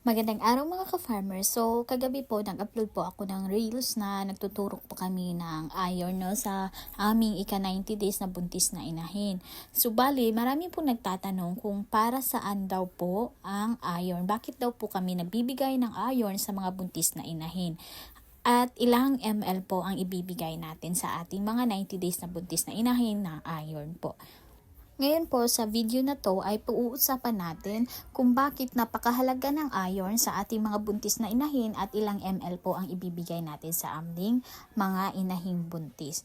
Magandang araw mga ka-farmers. So, kagabi po nag-upload po ako ng reels na nagtuturok po kami ng iron no, sa aming ika-90 days na buntis na inahin. So, bali, marami po nagtatanong kung para saan daw po ang iron. Bakit daw po kami nagbibigay ng iron sa mga buntis na inahin? At ilang ml po ang ibibigay natin sa ating mga 90 days na buntis na inahin na iron po. Ngayon po sa video na to ay pag-uusapan natin kung bakit napakahalaga ng iron sa ating mga buntis na inahin at ilang ml po ang ibibigay natin sa aming mga inahing buntis.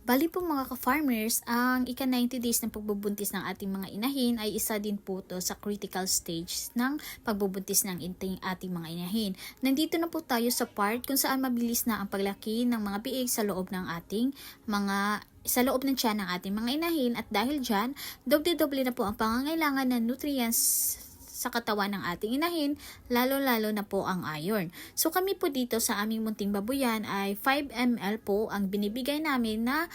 Bali po mga ka-farmers, ang ika-90 days ng pagbubuntis ng ating mga inahin ay isa din po to sa critical stage ng pagbubuntis ng ating mga inahin. Nandito na po tayo sa part kung saan mabilis na ang paglaki ng mga biig sa loob ng tiyan ng ating mga inahin, at dahil dyan, doble-doble na po ang pangangailangan ng nutrients sa katawan ng ating inahin, lalo-lalo na po ang iron. So kami po dito sa aming munting babuyan ay 5 ml po ang binibigay namin na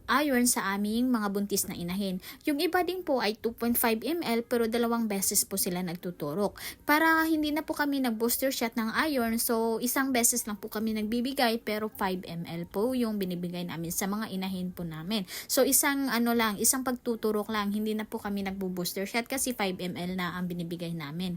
iron sa aming mga buntis na inahin. Yung iba din po ay 2.5 ml pero 2 beses po sila nagtuturok. Para hindi na po kami nag-booster shot ng iron, so isang beses lang po kami nagbibigay pero 5 ml po yung binibigay namin sa mga inahin po namin. So isang pagtuturok lang, hindi na po kami nagbo-booster shot kasi 5 ml na ang binibigay namin.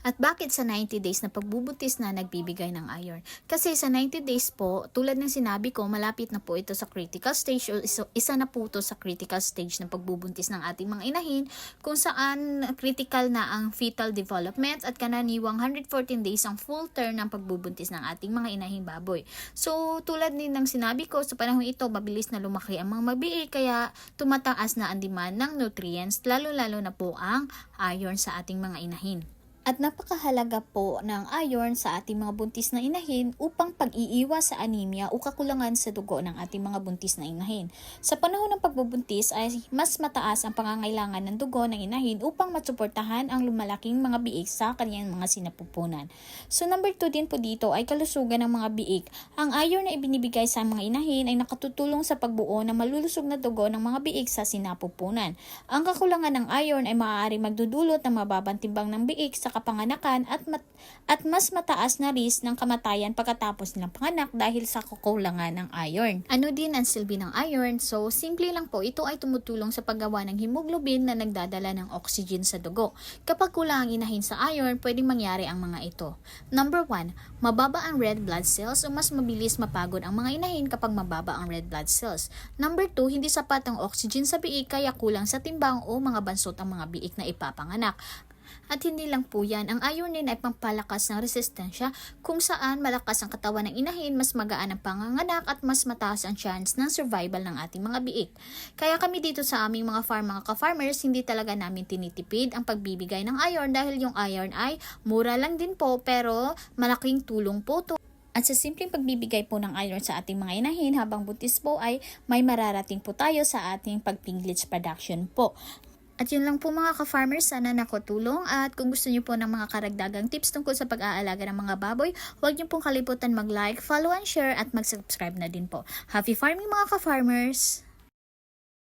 At bakit sa 90 days na pagbubuntis na nagbibigay ng iron? Kasi sa 90 days po, tulad ng sinabi ko, malapit na po ito sa critical stage o isa na po ito sa critical stage ng pagbubuntis ng ating mga inahin, kung saan critical na ang fetal development at kananiwang 114 days ang full term ng pagbubuntis ng ating mga inahing baboy. So tulad din ng sinabi ko, sa panahon ito, mabilis na lumaki ang mga mabiig, kaya tumataas na ang demand ng nutrients, lalo-lalo na po ang iron sa ating mga inahin. At napakahalaga po ng iron sa ating mga buntis na inahin upang pag-iiwas sa anemia o kakulangan sa dugo ng ating mga buntis na inahin. Sa panahon ng pagbubuntis ay mas mataas ang pangangailangan ng dugo ng inahin upang masuportahan ang lumalaking mga biik sa kanyang mga sinapupunan. So number 2 din po dito ay kalusugan ng mga biik. Ang iron na ibinibigay sa mga inahin ay nakatutulong sa pagbuo ng malulusog na dugo ng mga biik sa sinapupunan. Ang kakulangan ng iron ay maaari magdudulot ng mababang timbang ng biik sa kapanganakan at mas mataas na risk ng kamatayan pagkatapos nilang panganak dahil sa kakulangan ng iron. Ano din ang silbi ng iron? So, simple lang po, ito ay tumutulong sa paggawa ng hemoglobin na nagdadala ng oxygen sa dugo. Kapag kulang ang inahin sa iron, pwedeng mangyari ang mga ito. Number 1, mababa ang red blood cells o mas mabilis mapagod ang mga inahin kapag mababa ang red blood cells. Number 2, hindi sapat ang oxygen sa biik kaya kulang sa timbang o mga bansot ang mga biik na ipapanganak. At hindi lang po yan, ang iron din ay pampalakas ng resistensya kung saan malakas ang katawan ng inahin, mas magaan ang panganganak at mas mataas ang chance ng survival ng ating mga biik. Kaya kami dito sa aming mga ka-farmers, hindi talaga namin tinitipid ang pagbibigay ng iron dahil yung iron ay mura lang din po pero malaking tulong po to. At sa simpleng pagbibigay po ng iron sa ating mga inahin habang buntis po ay may mararating po tayo sa ating pag-pinglage production po. At yun lang po mga ka-farmers, sana nakatulong, at kung gusto niyo po ng mga karagdagang tips tungkol sa pag-aalaga ng mga baboy, huwag niyo pong kalimutan mag-like, follow and share at mag-subscribe na din po. Happy farming mga ka-farmers!